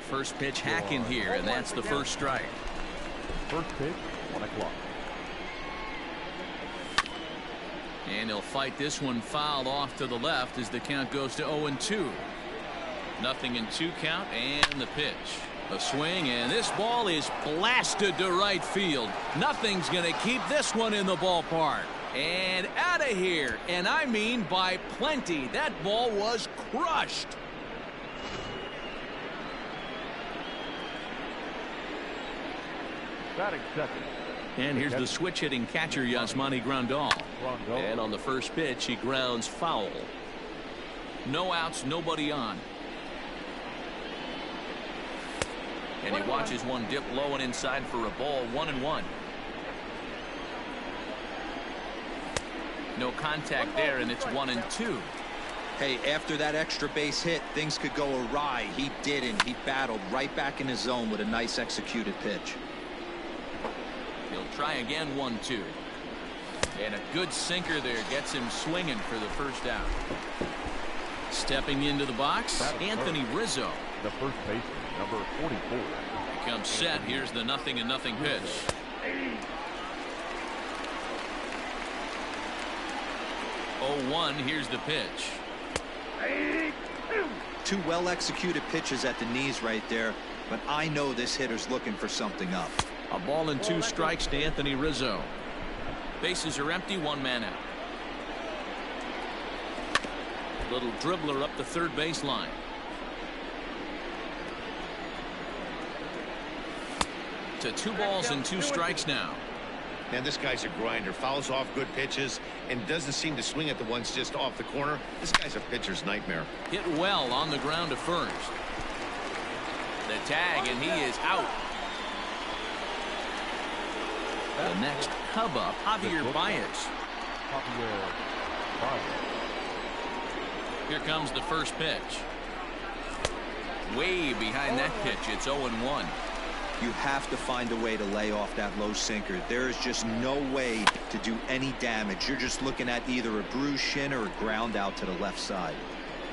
First pitch hacking here, and that's the first strike. First pitch, 1 o'clock. And he'll fight this one fouled off to the left as the count goes to 0-2. Nothing in 2 count, and the pitch. A swing, and this ball is blasted to right field. Nothing's going to keep this one in the ballpark. And out of here, and I mean by plenty. That ball was crushed. Batting second. And here's the switch hitting catcher, Yasmani Grandal. And on the first pitch, he grounds foul. No outs, nobody on. And he watches one dip low and inside for a ball. 1-1. No contact there, and it's 1-2. Hey, after that extra base hit, things could go awry. He didn't. He battled right back in his zone with a nice executed pitch. He'll try again. 1-2. And a good sinker there gets him swinging for the first out. Stepping into the box, Anthony Rizzo. The first baseman, number 44. He comes set. Here's the 0-0 pitch. 0-1. Here's the pitch. 2 well executed pitches at the knees right there, but I know this hitter's looking for something up. A ball and 2 strikes to Anthony Rizzo. Bases are empty, 1 man out. Little dribbler up the third baseline. To 2 balls and 2 strikes now. Man, this guy's a grinder. Fouls off good pitches and doesn't seem to swing at the ones just off the corner. This guy's a pitcher's nightmare. Hit well on the ground to first. The tag, and he is out. The next Cub up, Javier Baez. Here comes the first pitch. Way behind that pitch. It's 0-1. You have to find a way to lay off that low sinker. There is just no way to do any damage. You're just looking at either a bruised shin or a ground out to the left side.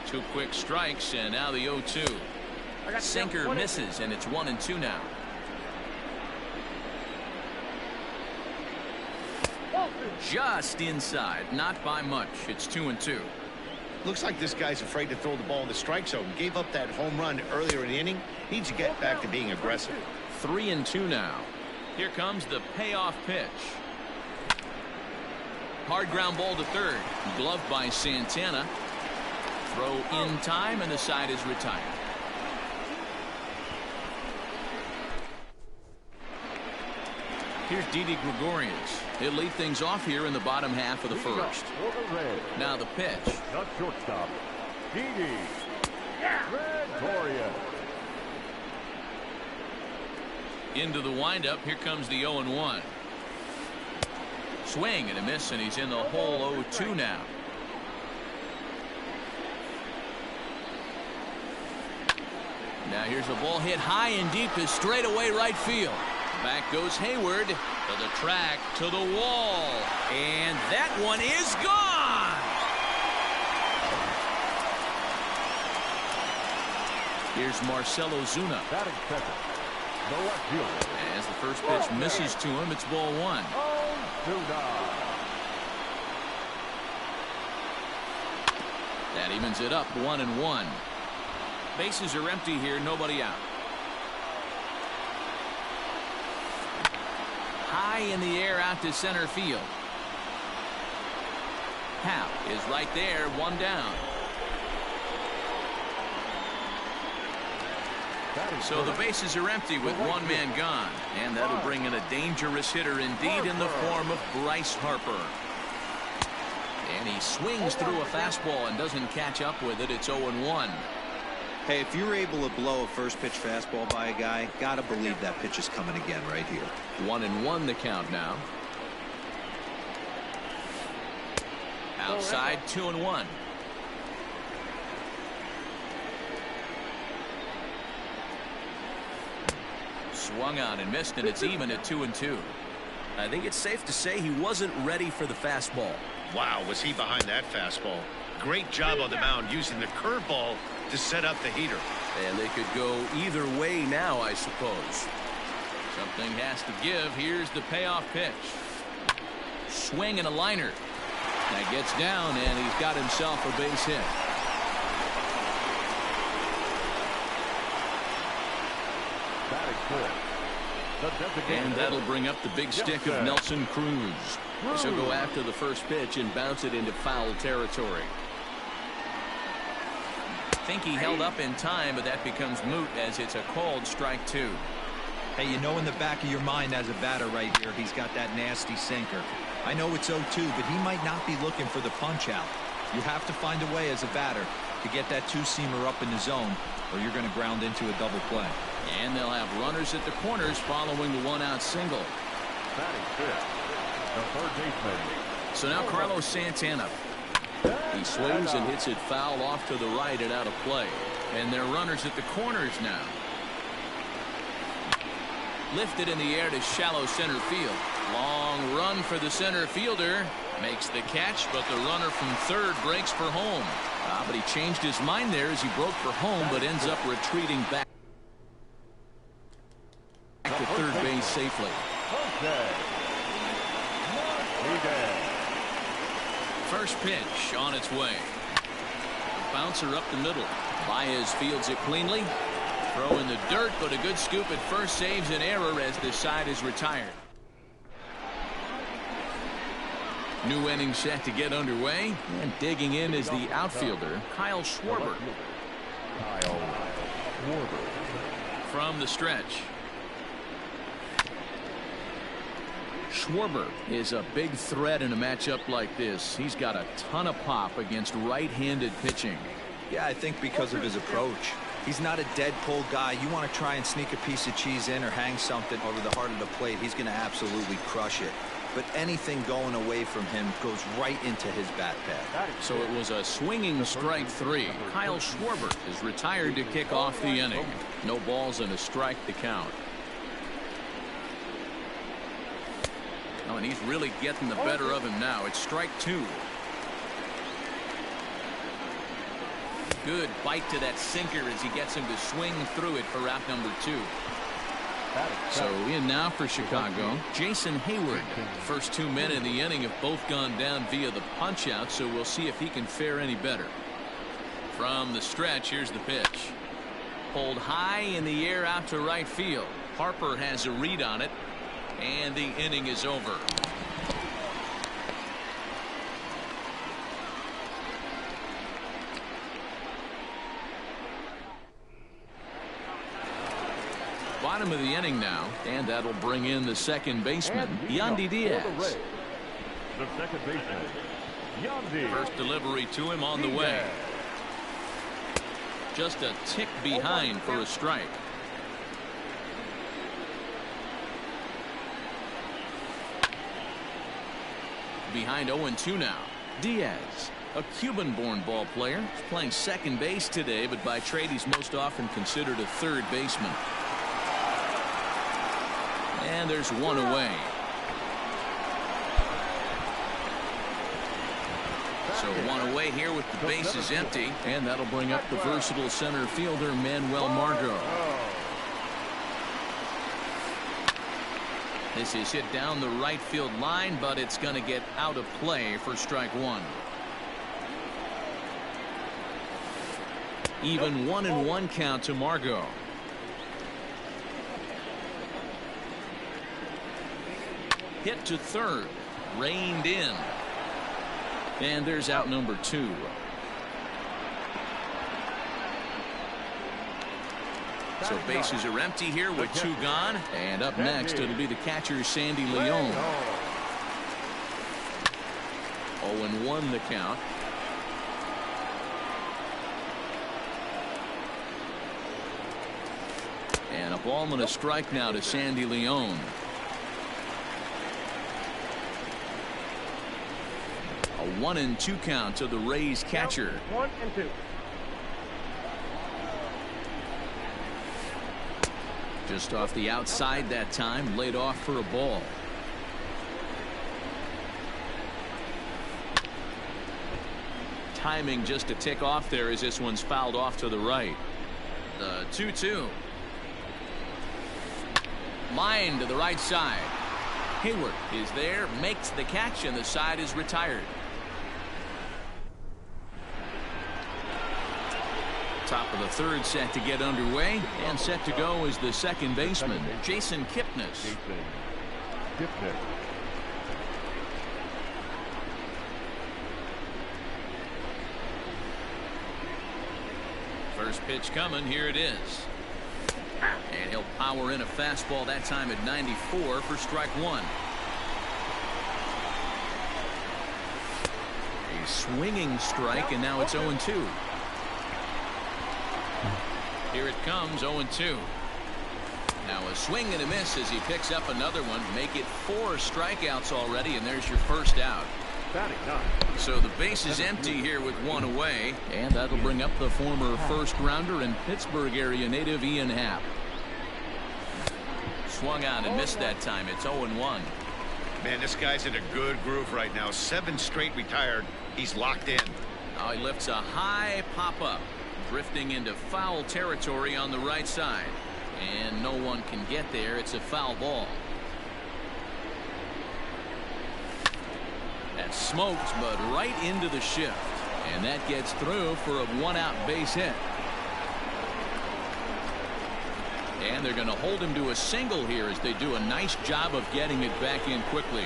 2 quick strikes, and now the 0-2. Sinker misses, and it's 1-2 now. Just inside, not by much. It's 2-2. Looks like this guy's afraid to throw the ball in the strike zone. Gave up that home run earlier in the inning. Needs to get back to being aggressive. 3-2 now. Here comes the payoff pitch. Hard ground ball to third. Gloved by Santana. Throw in time, and the side is retired. Here's Didi Gregorius. He'll lead things off here in the bottom half of the first. Now the pitch. The shortstop, Didi Gregorius. Into the windup. Here comes the 0-1. Swing and a miss, and he's in the hole. 0-2 now. Now here's a ball hit high and deep to straightaway right field. Back goes Hayward to the track, to the wall, and that one is gone. Here's Marcelo Zuna. Batting second, the left fielder. As the first pitch misses to him, it's ball 1. That evens it up, 1-1. Bases are empty here, nobody out. High in the air out to center field. Hal is right there, 1 down. So the bases are empty with 1 man gone, and that'll bring in a dangerous hitter indeed in the form of Bryce Harper. And he swings through a fastball and doesn't catch up with it. It's 0-1. Hey, if you're able to blow a first pitch fastball by a guy, gotta believe that pitch is coming again right here. 1-1 the count now. Outside, 2-1. Swung on and missed, and it's even at 2-2. I think it's safe to say he wasn't ready for the fastball. Wow, was he behind that fastball. Great job on the mound using the curveball to set up the heater. And they could go either way now, I suppose. Something has to give. Here's the payoff pitch. Swing and a liner. That gets down, and he's got himself a base hit. And that'll bring up the big stick of Nelson Cruz. So go after the first pitch and bounce it into foul territory. I think he held up in time, but that becomes moot as it's a called strike two. Hey, you know in the back of your mind as a batter right here, he's got that nasty sinker. I know it's 0-2, but he might not be looking for the punch out. You have to find a way as a batter to get that two-seamer up in the zone, or you're going to ground into a double play. And they'll have runners at the corners following the one-out single. Batting fifth, the third baseman. So now Carlos Santana. He swings and hits it foul off to the right and out of play. And they're runners at the corners now. Lifted in the air to shallow center field. Long run for the center fielder. Makes the catch, but the runner from third breaks for home. But he changed his mind there as he broke for home, but ends up retreating back to third base safely. First pitch on its way. A bouncer up the middle. Baez fields it cleanly. Throw in the dirt, but a good scoop at first saves an error as the side is retired. New inning set to get underway, and digging in is the outfielder, Kyle Schwarber. From the stretch. Schwarber is a big threat in a matchup like this. He's got a ton of pop against right-handed pitching. Yeah, I think because of his approach. He's not a dead pull guy. You want to try and sneak a piece of cheese in or hang something over the heart of the plate, he's going to absolutely crush it. But anything going away from him goes right into his bat pad. So it was a swinging strike three. Kyle Schwarber is retired to kick off the inning. No balls and a strike to count. Oh, and he's really getting the better of him now. It's strike two. Good bite to that sinker as he gets him to swing through it for out number two. So in now for Chicago, Jason Hayward. First 2 men in the inning have both gone down via the punch out, so we'll see if he can fare any better. From the stretch, here's the pitch. Pulled high in the air out to right field. Harper has a read on it, and the inning is over. Bottom of the inning now, and that'll bring in the second baseman, Yandy Diaz. The second baseman, Yandy. First delivery to him on the way. Just a tick behind for a strike. Behind 0-2 now. Diaz, a Cuban-born ball player, is playing second base today, but by trade he's most often considered a third baseman. And there's one away. So one away here with the bases empty, and that'll bring up the versatile center fielder Manuel Margot. This is hit down the right field line, but it's going to get out of play for strike one. Even 1-1 count to Margot. Hit to third, reined in, and there's out number two. So bases are empty here with two gone, and up next it'll be the catcher Sandy Leon. 0-1 the count. And a ball and a strike now to Sandy Leon. A 1-2 count to the Rays catcher. 1-2. Just off the outside that time, laid off for a ball. timing just to tick off there as this one's fouled off to the right. The 2-2. Line to the right side. Hayward is there, makes the catch, and the side is retired. Top of the third set to get underway, and set to go is the second baseman, Jason Kipnis. First pitch coming, here it is. And he'll power in a fastball, that time at 94 for strike one. A swinging strike, and now it's 0-2. Here it comes, 0-2. Now a swing and a miss as he picks up another one. Make it 4 strikeouts already, and there's your first out. So the base is empty here with one away, and that'll bring up the former first rounder and Pittsburgh area native Ian Happ. Swung on and missed that time. It's 0-1. Man, this guy's in a good groove right now. 7 straight retired. He's locked in. Now he lifts a high pop-up, drifting into foul territory on the right side, and no one can get there. It's a foul ball. That smoked, but right into the shift, and that gets through for a 1-out base hit. And they're going to hold him to a single here as they do a nice job of getting it back in quickly.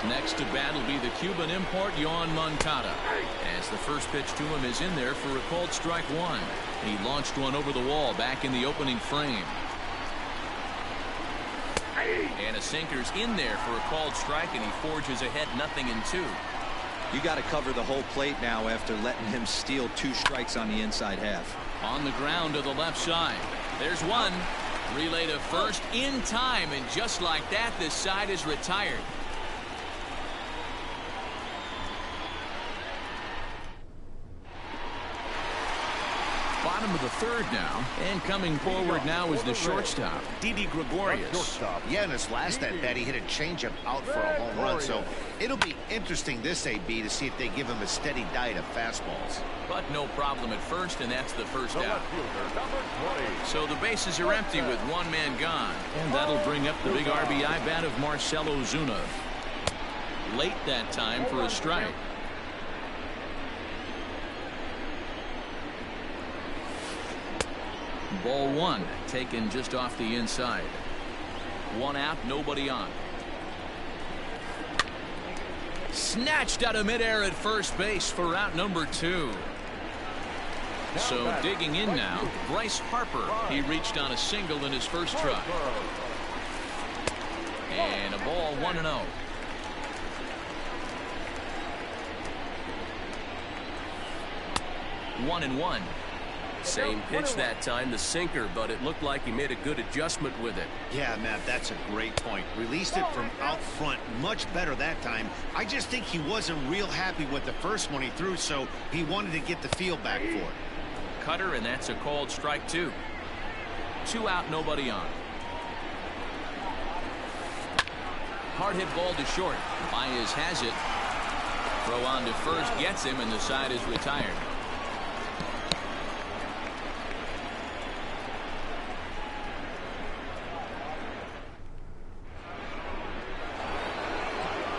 Next to bat will be the Cuban import Yoan Moncada, as the first pitch to him is in there for a called strike one. He launched one over the wall back in the opening frame. And a sinker's in there for a called strike, and he forges ahead 0-2. You got to cover the whole plate now after letting him steal 2 strikes on the inside half. On the ground to the left side. There's one. Relay to first in time, and just like that, this side is retired. Bottom of the third now, and coming forward now is the shortstop, Didi Gregorius. Yeah, in his last at bat, he hit a changeup out for a home run, so it'll be interesting this AB to see if they give him a steady diet of fastballs. But no problem at first, and that's the first out. So the bases are empty with one man gone, and that'll bring up the big RBI bat of Marcell Ozuna. Late that time for a strike. Ball one, taken just off the inside. 1 out, nobody on. Snatched out of midair at first base for out number 2. So digging in now, Bryce Harper. He reached on a single in his first try. And a ball 1-0. One and one. Same pitch that time, the sinker, but it looked like he made a good adjustment with it. Yeah, Matt, that's a great point. Released it from out front much better that time. I just think he wasn't real happy with the first one he threw, so he wanted to get the feel back for it. Cutter, and that's a called strike 2. 2 out, nobody on. Hard hit ball to short. Baez has it. Throw on to first gets him, and the side is retired.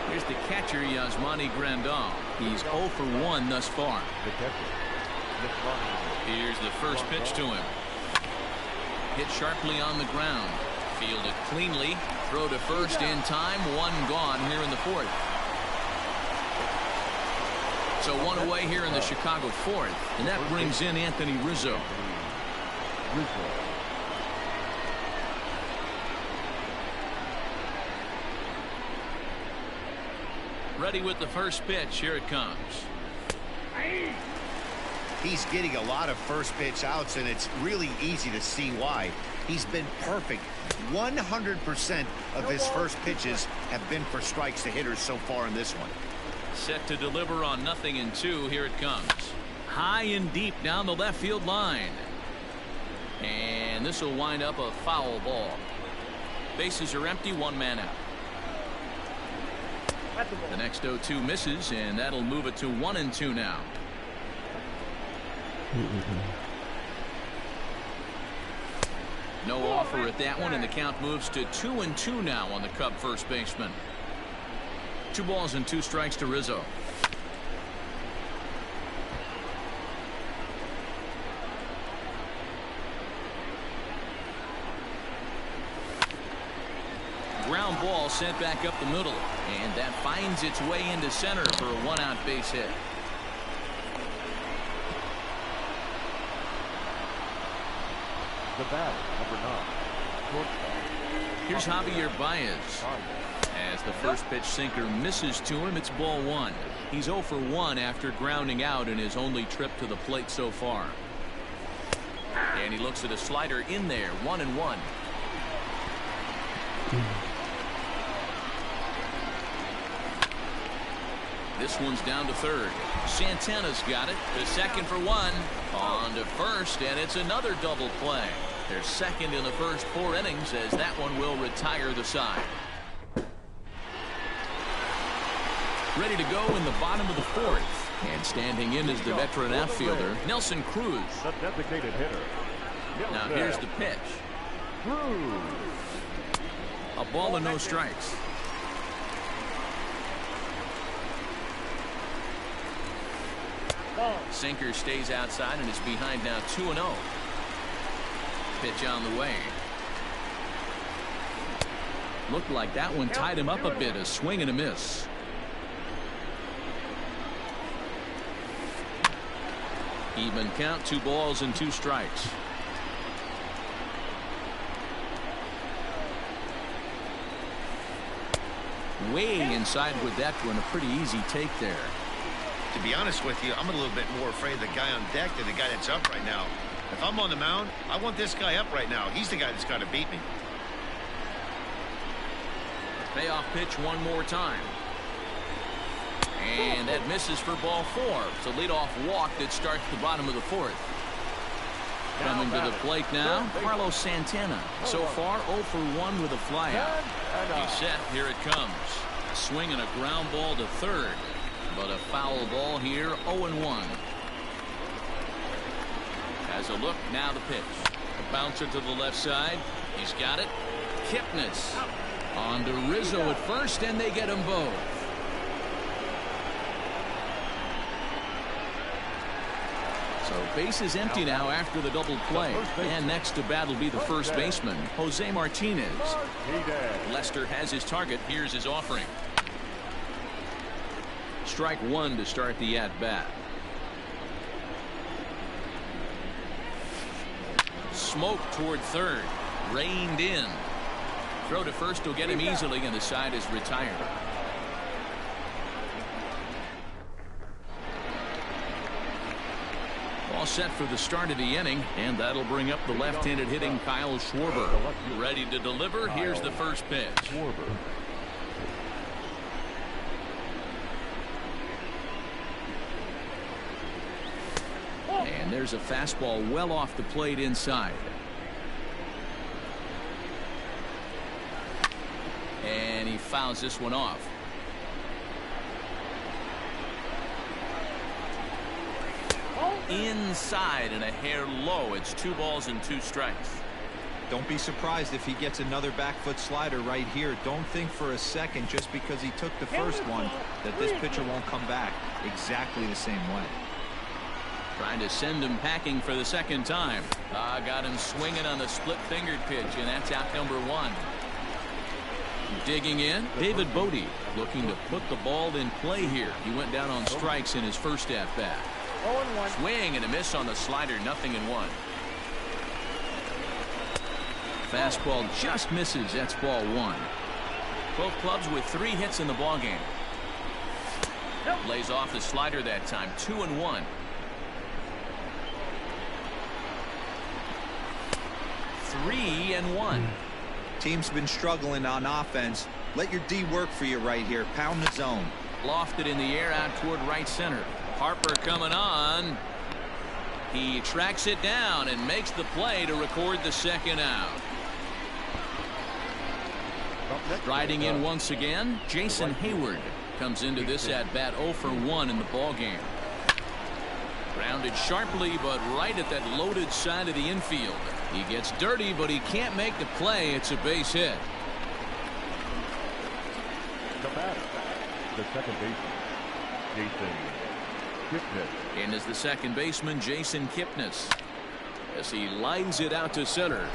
Here's the catcher, Yasmani Grandal. He's 0 for 1 thus far. Here's the first pitch to him. Hit sharply on the ground. Fielded cleanly. Throw to first in time. 1 gone here in the 4th. So 1 away here in the Chicago 4th. And that brings in Anthony Rizzo. Ready with the first pitch. Here it comes. He's getting a lot of first pitch outs, and it's really easy to see why. He's been perfect. 100% of his first pitches have been for strikes to hitters so far in this one. Set to deliver on 0-2. Here it comes. High and deep down the left field line. And this will wind up a foul ball. Bases are empty, 1 man out. The next 0-2 misses, and that'll move it to 1-2 now. No offer at that one, and the count moves to 2-2 now on the Cub first baseman. 2 balls and 2 strikes to Rizzo. Ground ball sent back up the middle, and that finds its way into center for a 1-out base hit. The batter, number 9, shortstop. Here's Javier Baez. As the first pitch sinker misses to him, it's ball 1. He's 0 for 1 after grounding out in his only trip to the plate so far. And he looks at a slider in there, 1-1. This one's down to third. Santana's got it to second for 1. On to first, and it's another double play. They're second in the first 4 innings, as that one will retire the side. Ready to go in the bottom of the 4th. And standing in is the veteran outfielder, Nelson Cruz. The designated hitter. Now here's the pitch. Cruz. A ball and no strikes. Sinker stays outside and is behind now 2-0. Pitch on the way. Looked like that one tied him up a bit. A swing and a miss. Even count, 2 balls and 2 strikes. Way inside with that one. A pretty easy take there. To be honest with you, I'm a little bit more afraid of the guy on deck than the guy that's up right now. If I'm on the mound, I want this guy up right now. He's the guy that's got to beat me. Payoff pitch one more time. And that misses for ball 4. It's a leadoff walk that starts the bottom of the 4th. Coming to the plate now, Carlos Santana. So far 0 for 1 with a flyout. He's set. Here it comes. A swing and a ground ball to third. But a foul ball here, 0-1. Has a look, now the pitch. A bouncer to the left side. He's got it. Kipnis on to Rizzo at first, and they get them both. So base is empty now after the double play. And next to bat will be the first baseman, Jose Martinez. Lester has his target. Here's his offering. Strike 1 to start the at-bat. Smoke toward third. Reined in. Throw to first will get him easily, and the side is retired. All set for the start of the inning, and that'll bring up the left-handed hitting Kyle Schwarber. Ready to deliver. Here's the first pitch. And there's a fastball well off the plate inside. And he fouls this one off. Inside and a hair low. It's 2 balls and 2 strikes. Don't be surprised if he gets another back foot slider right here. Don't think for a second, just because he took the first one, that this pitcher won't come back exactly the same way. Trying to send him packing for the second time. Got him swinging on the split-fingered pitch, and that's out number 1. Digging in, David Bodie looking to put the ball in play here. He went down on strikes in his first at-bat. Swing and a miss on the slider, 0-1. Fastball just misses. That's ball 1. Both clubs with 3 hits in the ballgame. Lays off the slider that time, 2-1. 3-1. Team's been struggling on offense. Let your D work for you right here. Pound the zone. Lofted in the air out toward right center. Harper coming on. He tracks it down and makes the play to record the second out. Riding in once again, Jason Hayward. comes into this at bat 0 for 1 in the ball game. Grounded sharply, but right at that loaded side of the infield. He gets dirty, but he can't make the play. It's a base hit. The batter, the second baseman, Jason Kipnis. In is the second baseman, Jason Kipnis, as he lines it out to center.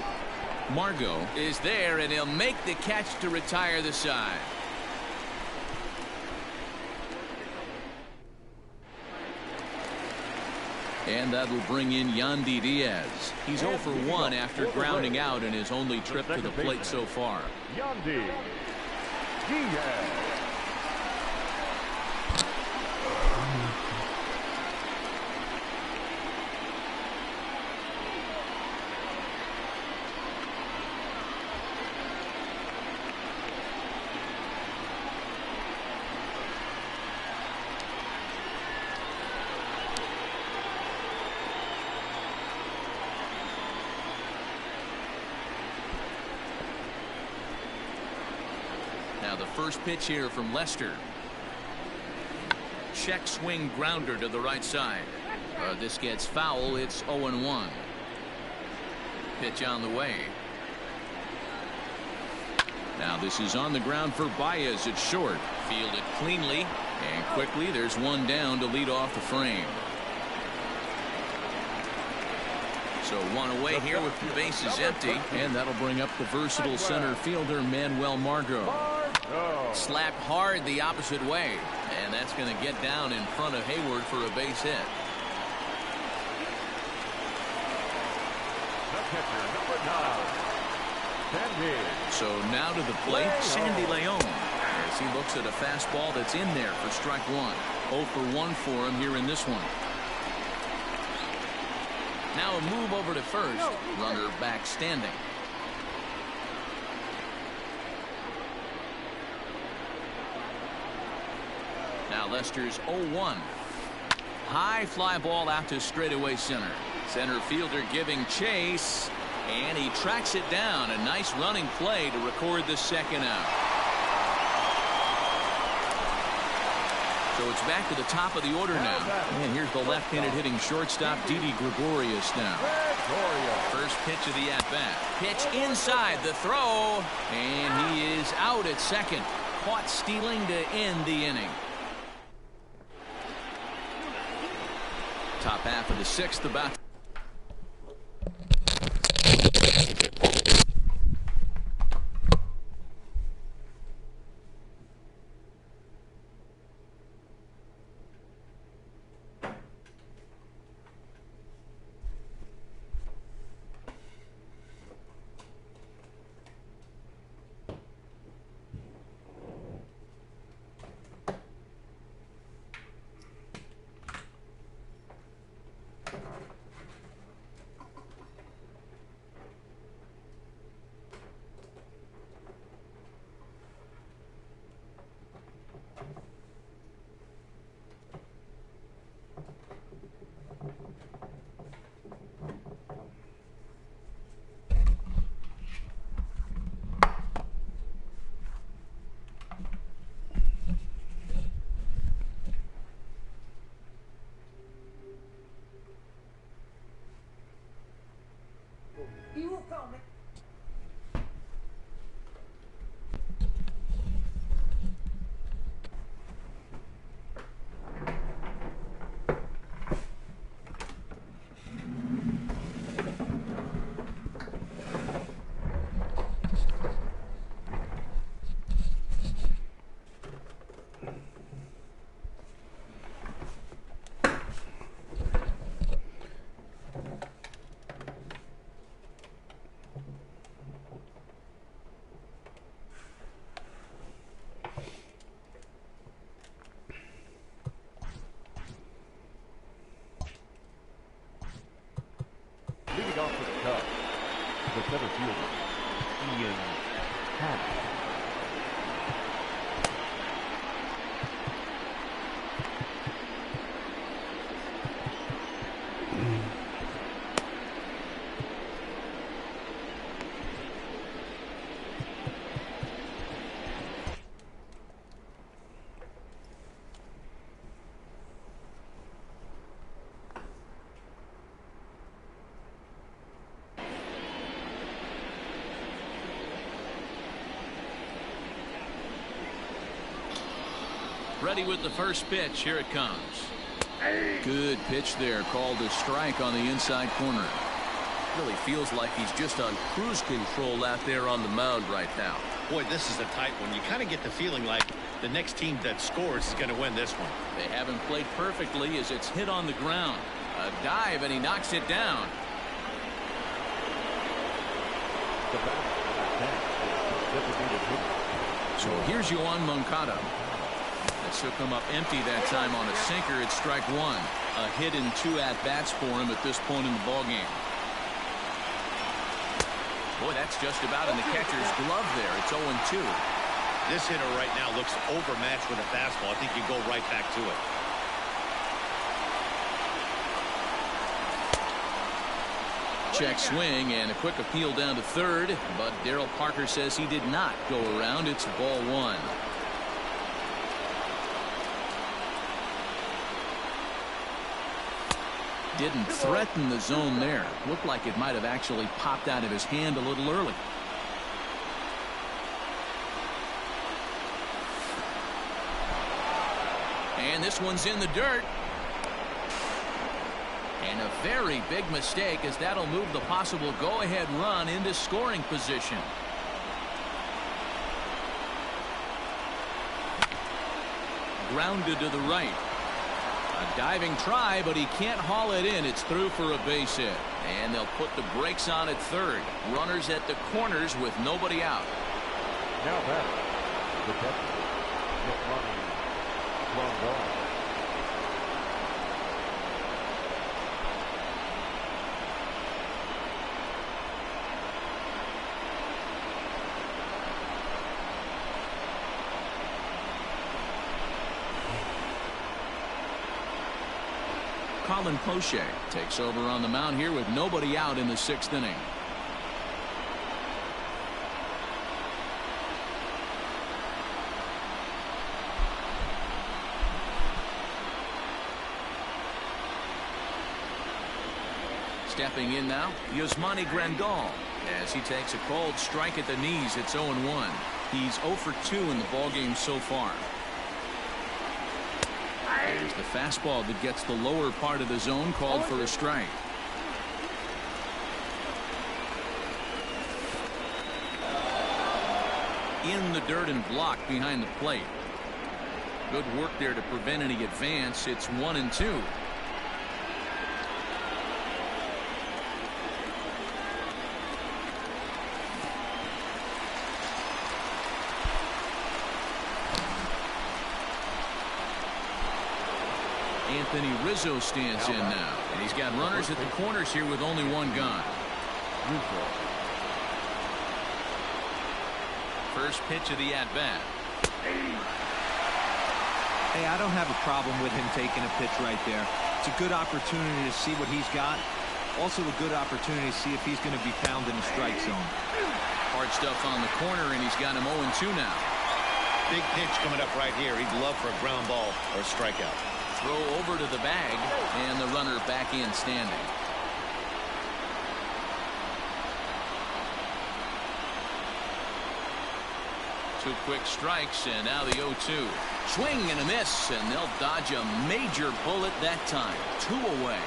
Margot is there, and he'll make the catch to retire the side. And that will bring in Yandy Diaz. He's 0 for 1 after grounding out in his only trip to the plate so far. Yandy Diaz. Now the first pitch here from Lester. Check swing grounder to the right side. This gets foul. It's 0-1. Pitch on the way. Now this is on the ground for Baez at short. Fielded cleanly and quickly. There's one down to lead off the frame. So one away here with the bases empty, and that'll bring up the versatile center fielder Manuel Margot. Slapped hard the opposite way, and that's going to get down in front of Hayward for a base hit. The catcher, number 9, Sandy. So now to the plate, Sandy Leon, as he looks at a fastball that's in there for strike 1. 0 for 1 for him here in this one. Now a move over to first. Runner back standing. Now Lester's 0-1. High fly ball out to straightaway center. Center fielder giving chase, and he tracks it down. A nice running play to record the second out. So it's back to the top of the order now. And here's the left-handed hitting shortstop, Didi Gregorius now. First pitch of the at-bat. Pitch inside the throw, and he is out at second. Caught stealing to end the inning. Top half of the 6th about. You will call me. Leading off for the Cubs, the center fielder, Ian Happ. Ready with the first pitch. Here it comes. Good pitch there, called a strike on the inside corner. Really feels like he's just on cruise control out there on the mound right now. Boy, this is a tight one. You kind of get the feeling like the next team that scores is going to win this one. They haven't played perfectly as it's hit on the ground. A dive, and he knocks it down. So here's Yoan Moncada. This will come up empty that time on a sinker. It's strike one. A hit and 2 at-bats for him at this point in the ballgame. Boy, that's just about in the catcher's glove there. It's 0-2. This hitter right now looks overmatched with a fastball. I think you go right back to it. Check swing and a quick appeal down to third, but Darryl Parker says he did not go around. It's ball one. Didn't threaten the zone there. Looked like it might have actually popped out of his hand a little early. And this one's in the dirt. And a very big mistake, as that'll move the possible go-ahead run into scoring position. Grounded to the right. A diving try, but he can't haul it in. It's through for a base hit. And they'll put the brakes on at third. Runners at the corners with nobody out. Now back, the catcher, running long ball. Colin Poche takes over on the mound here with nobody out in the 6th inning. Stepping in now, Yasmani Grandal, as he takes a called strike at the knees. It's 0-1. He's 0 for 2 in the ballgame so far. There's the fastball that gets the lower part of the zone, called for a strike. In the dirt and blocked behind the plate. Good work there to prevent any advance. It's 1-2. Anthony Rizzo stands in now, and he's got runners at the corners here with only one gone. First pitch of the at-bat. Hey, I don't have a problem with him taking a pitch right there. It's a good opportunity to see what he's got. Also a good opportunity to see if he's going to be found in the strike zone. Hard stuff on the corner, and he's got him 0-2 now. Big pitch coming up right here. He'd love for a ground ball or a strikeout. Throw over to the bag, and the runner back in standing. Two quick strikes, and now the 0-2. Swing and a miss, and they'll dodge a major bullet that time. 2 away.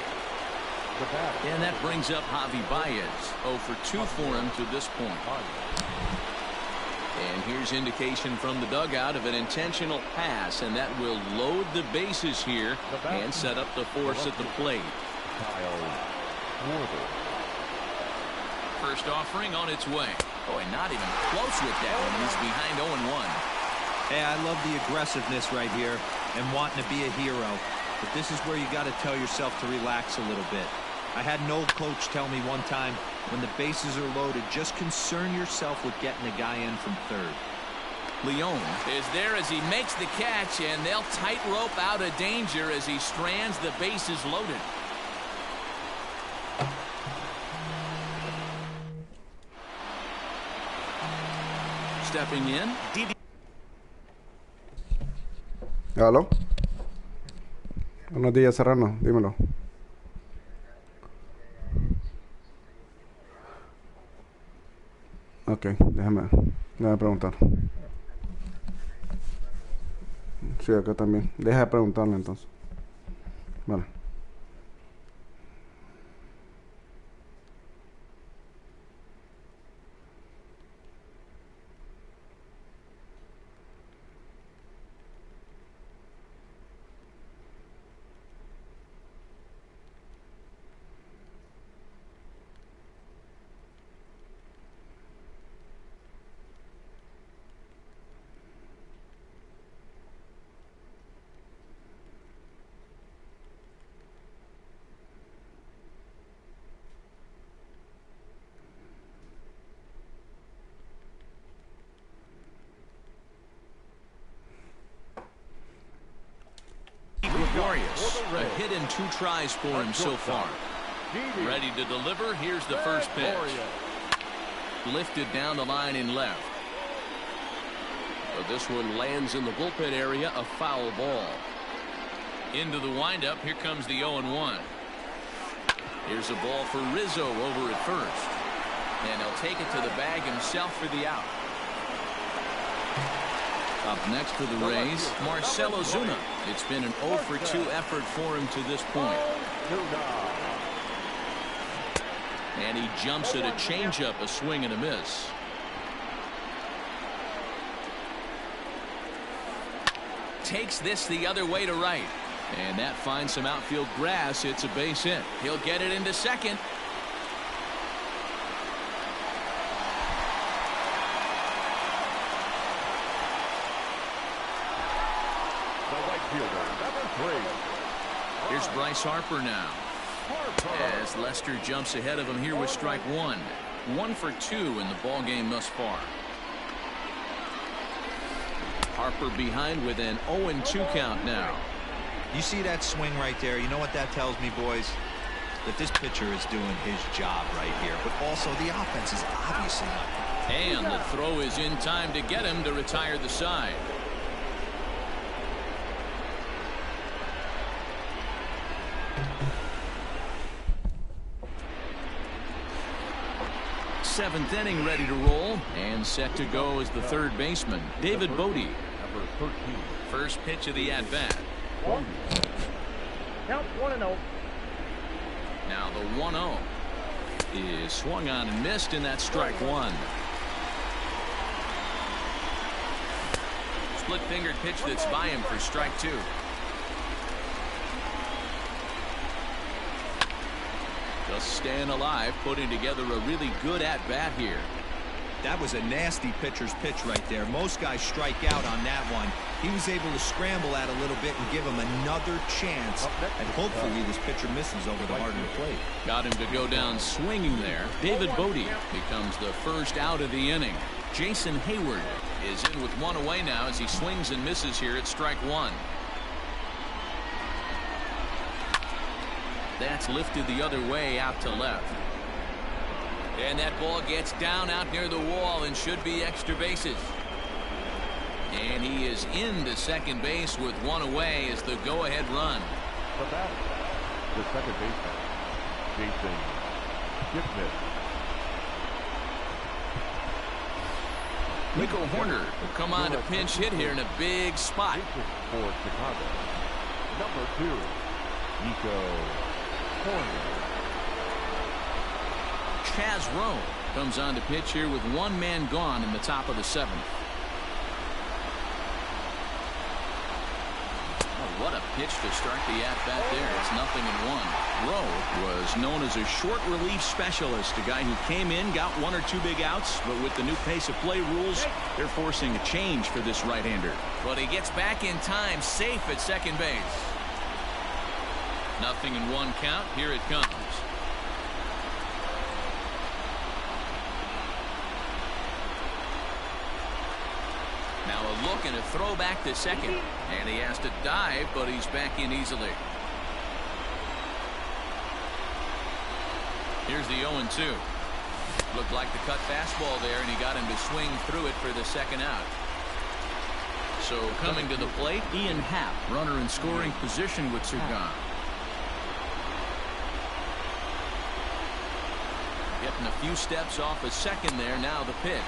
And that brings up Javi Baez. 0 for 2 for him to this point. And here's indication from the dugout of an intentional pass, and that will load the bases here and set up the force at the plate. First offering on its way. Boy, not even close with that one. He's behind 0-1. Hey, I love the aggressiveness right here and wanting to be a hero. But this is where you got to tell yourself to relax a little bit. I had an old coach tell me one time, when the bases are loaded, just concern yourself with getting the guy in from third. Leon is there as he makes the catch, and they'll tightrope out of danger as he strands the bases loaded. Stepping in. ¿Aló? Buenos días, Serrano. Dímelo. Ok, déjame preguntar. Sí, acá también. Deja de preguntarle entonces. Vale. Gregorius, a hit in 2 tries for him so far. Ready to deliver. Here's the first pitch. Lifted down the line in left. But this one lands in the bullpen area, a foul ball. Into the windup. Here comes the 0-1. Here's a ball for Rizzo over at first. And he'll take it to the bag himself for the out. Up next for the Rays, Marcell Ozuna. It's been an 0-for-2 effort for him to this point. And he jumps at a changeup, a swing and a miss. Takes this the other way to right. And that finds some outfield grass. It's a base hit. He'll get it into second. Here's Bryce Harper now. As Lester jumps ahead of him here with strike 1. 1 for 2 in the ball game thus far. Harper behind with an 0-2 count now. You see that swing right there? You know what that tells me, boys? That this pitcher is doing his job right here. But also the offense is obviously not. And the throw is in time to get him to retire the side. Seventh inning ready to roll and set to go as the third baseman, David Bodie. Number 13. First pitch of the at-bat. Count 1-0. Now the 1-0 is swung on and missed, and that's strike 1. Split-fingered pitch that's by him for strike 2. Just staying alive, putting together a really good at-bat here. That was a nasty pitcher's pitch right there. Most guys strike out on that one. He was able to scramble at a little bit and give him another chance. And hopefully this pitcher misses over the heart of the plate. Got him to go down swinging there. David Bodie becomes the first out of the inning. Jason Hayward is in with 1 away now as he swings and misses here at strike 1. That's lifted the other way out to left. And that ball gets down out near the wall and should be extra bases. And he is into second base with 1 away as the go-ahead run. The batter, the second baseman, Jason Gibson. Nico Horner will come on to pinch hit here in a big spot. For Chicago. Number 2, Nico Horner. Chaz Rowe comes on to pitch here with 1 man gone in the top of the 7th. Oh, what a pitch to start the at-bat there. It's 0-1. Rowe was known as a short relief specialist, a guy who came in, got 1 or 2 big outs, but with the new pace of play rules, they're forcing a change for this right-hander. But he gets back in time, safe at second base. 0-1 count. Here it comes. Now a look and a throw back to second. And he has to dive, but he's back in easily. Here's the 0-2. Looked like the cut fastball there, and he got him to swing through it for the second out. So coming to the plate, Ian Happ, runner in scoring position with Sagan. Getting a few steps off a second there. Now the pitch.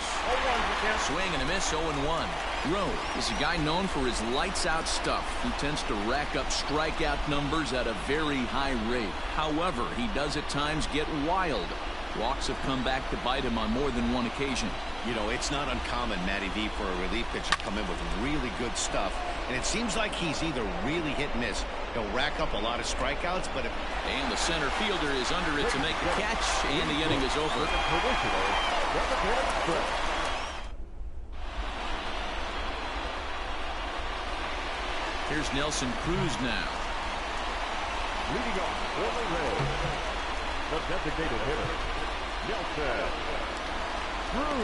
Swing and a miss, 0-1. Rowe is a guy known for his lights-out stuff. He tends to rack up strikeout numbers at a very high rate. However, he does at times get wild. Walks have come back to bite him on more than one occasion. You know, it's not uncommon, Matty V, for a relief pitcher to come in with really good stuff. And it seems like he's either really hit and miss. He'll rack up a lot of strikeouts, but if... And the center fielder is under it to make the catch, and the inning is over. Here's Nelson Cruz now. Leading off for the Rays, the designated hitter, Nelson Cruz.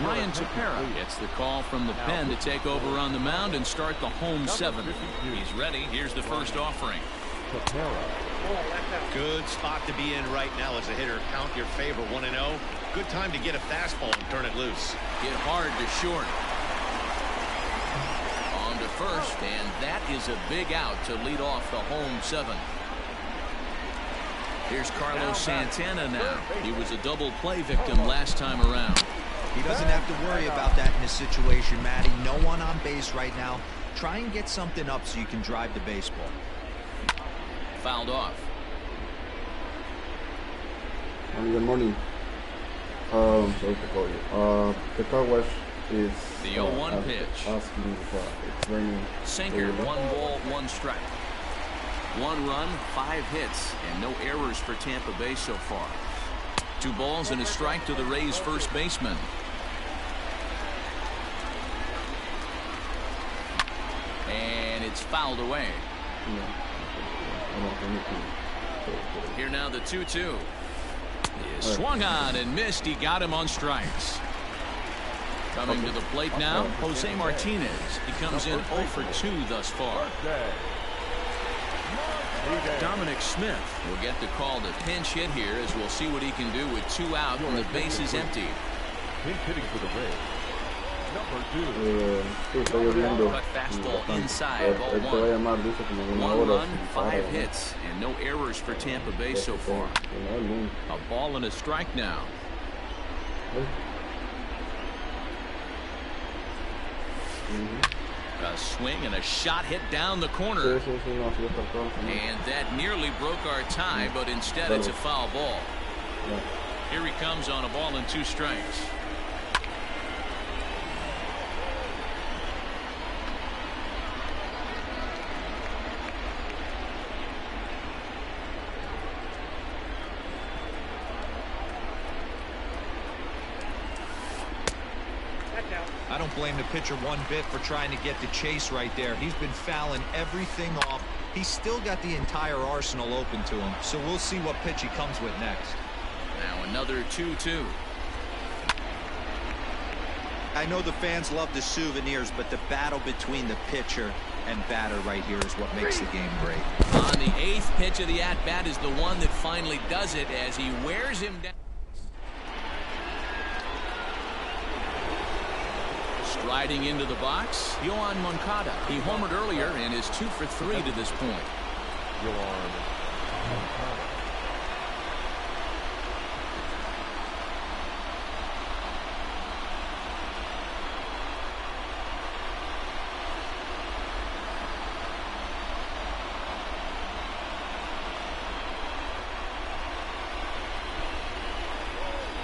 Ryan Tepera gets the call from the pen to take over on the mound and start the home 7. He's ready. Here's the first offering. Good spot to be in right now as a hitter. Count your favor, 1-0. Good time to get a fastball and turn it loose. Hit hard to short. On to first, and that is a big out to lead off the home 7. Here's Carlos Santana now. He was a double play victim last time around. He doesn't have to worry about that in this situation, Matty. No one on base right now. Try and get something up so you can drive the baseball. Fouled off. Good morning. Sorry to call you. The car wash is the 0-1 pitch. Asking if it's raining. Sinker, 1 ball, 1 strike. 1 run, 5 hits, and no errors for Tampa Bay so far. 2 balls and a strike to the Rays first baseman. And it's fouled away. Here now the 2-2. He is swung on and missed. He got him on strikes. Coming to the plate now, Jose Martinez. He comes in 0 for 2 thus far. Dominic Smith will get the call to pinch hit here, as we'll see what he can do with 2 out and the base is empty. Pinch hitting for the Rays, number 2. Cut fastball inside, ball 1. 1 run, 5 hits, and no errors for Tampa Bay so far. A ball and a strike now. A swing and a shot hit down the corner. And that nearly broke our tie, but instead it's a foul ball. Here he comes on a ball and 2 strikes. I don't blame the pitcher one bit for trying to get the chase right there. He's been fouling everything off. He's still got the entire arsenal open to him, so we'll see what pitch he comes with next. Now another 2-2. I know the fans love the souvenirs, but the battle between the pitcher and batter right here is what makes the game great. On the 8th pitch of the at-bat is the one that finally does it as he wears him down. Striding into the box, Yoan Moncada. He homered earlier and is 2 for 3 to this point. Yoan Moncada.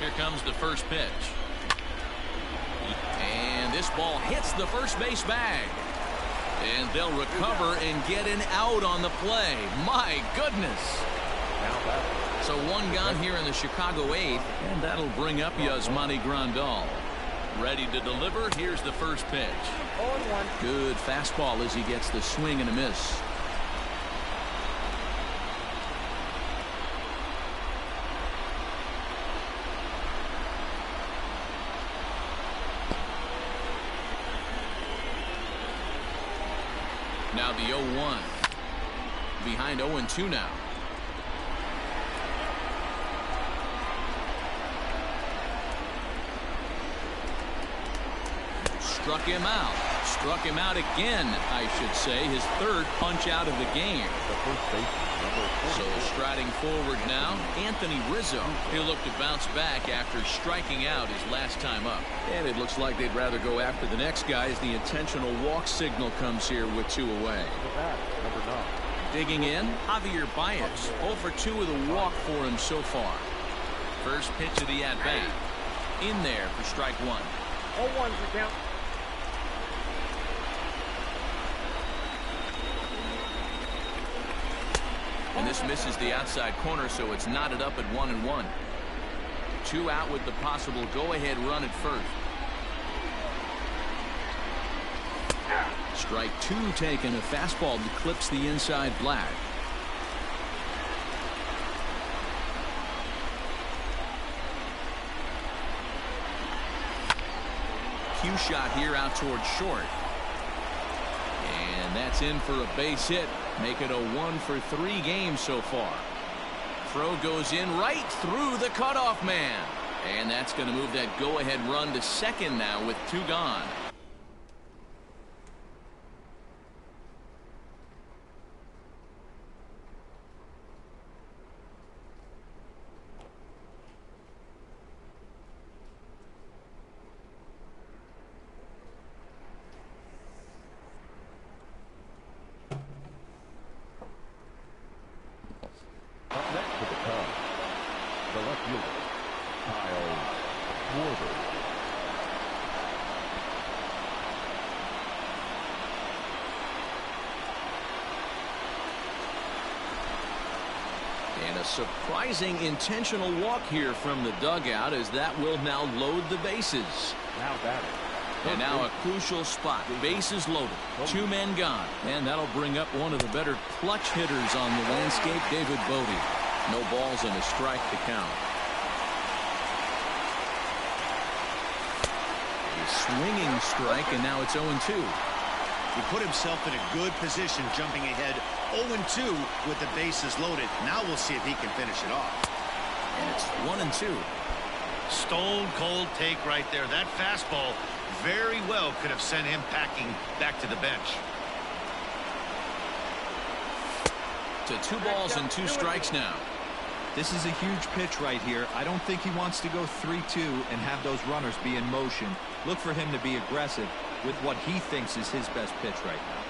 Here comes the first pitch. And this ball hits the first base bag. And they'll recover and get an out on the play. My goodness. So 1 gone here in the Chicago 8th, and that'll bring up Yasmani Grandal. Ready to deliver. Here's the first pitch. Good fastball as he gets the swing and a miss. Now the 0-1. Behind 0-2 now. Struck him out. Struck him out again, I should say. His third punch out of the game. The first baseman, number 4. So striding forward now, Anthony Rizzo. He'll look to bounce back after striking out his last time up. And it looks like they'd rather go after the next guy as the intentional walk signal comes here with 2 away. The bat, number 9. Digging in, Javier Baez. 0 for 2 with a walk for him so far. First pitch of the at-bat. In there for strike 1. 0-1's the count. And this misses the outside corner, so it's knotted up at 1-1. 2 out with the possible go-ahead run at first. Strike 2 taken. A fastball that clips the inside black. Cue shot here out towards short. And that's in for a base hit. Make it a 1 for 3 game so far. Throw goes in right through the cutoff man. And that's going to move that go-ahead run to second now with 2 gone. Up next for the Cubs, the left fielder, Kyle Schwarber. And a surprising intentional walk here from the dugout, as that will now load the bases. Now batting. And now a crucial spot. Bases loaded. 2 men gone. And that'll bring up one of the better clutch hitters on the landscape, David Bodie. No balls and a strike to count. A swinging strike, and now it's 0-2. He put himself in a good position, jumping ahead 0-2 with the bases loaded. Now we'll see if he can finish it off. And it's 1-2. Stone cold take right there. That fastball very well could have sent him packing back to the bench. To 2 balls and 2 strikes now. This is a huge pitch right here. I don't think he wants to go 3-2 and have those runners be in motion. Look for him to be aggressive with what he thinks is his best pitch right now.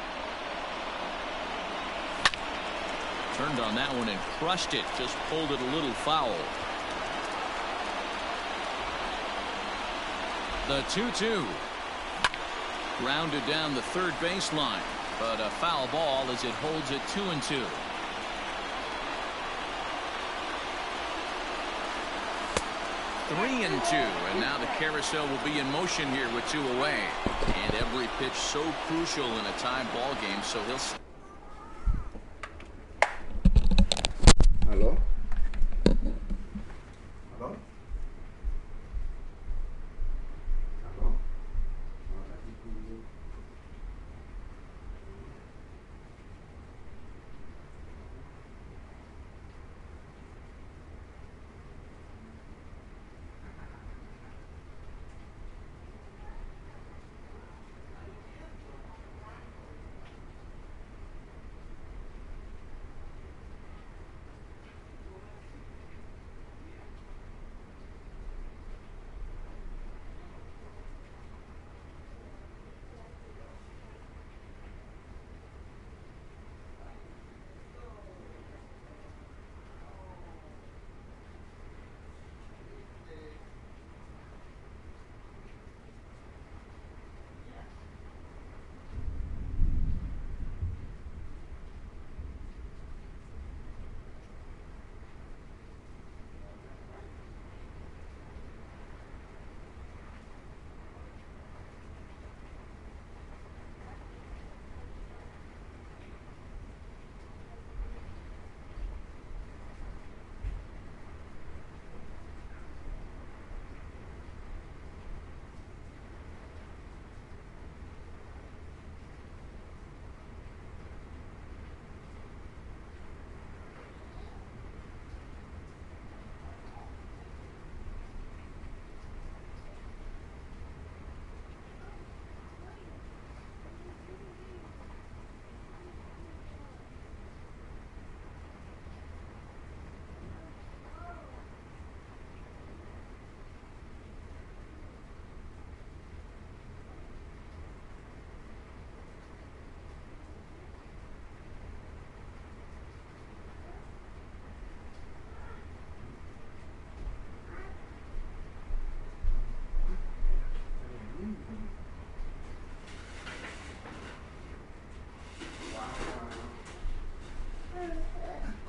Turned on that one and crushed it. Just pulled it a little foul. The 2-2. Grounded down the third baseline, but a foul ball as it holds it 2-2. Three and 2, and now the carousel will be in motion here with 2 away. And every pitch so crucial in a tie ball game, so he'll. Hello? Hello? Hello?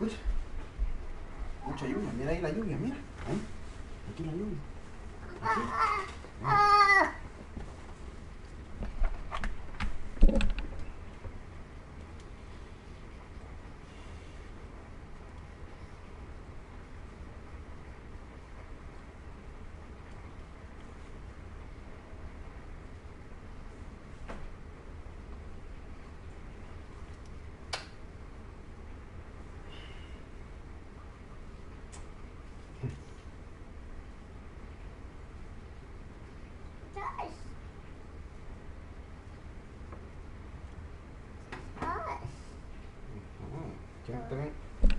Escucha. Mucha lluvia. Mira ahí la lluvia, mira. Ahí. Aquí la lluvia. Aquí.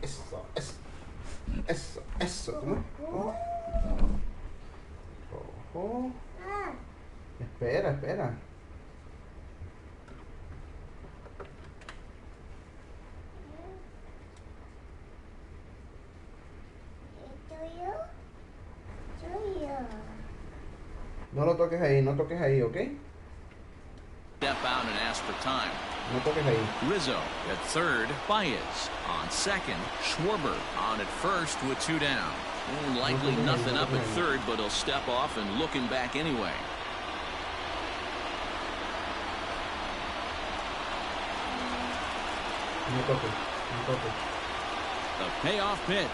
Eso, eso, eso, eso, ¿cómo? Rojo. Espera, espera. No lo toques ahí, no toques ahí, ¿ok? Step out and ask for time. No toques ahí. Rizzo at third. Baez on second. Schwarber on at first with 2 down. Likely nothing up at third, but he'll step off and look him back anyway. No toques, no toques. The payoff pitch.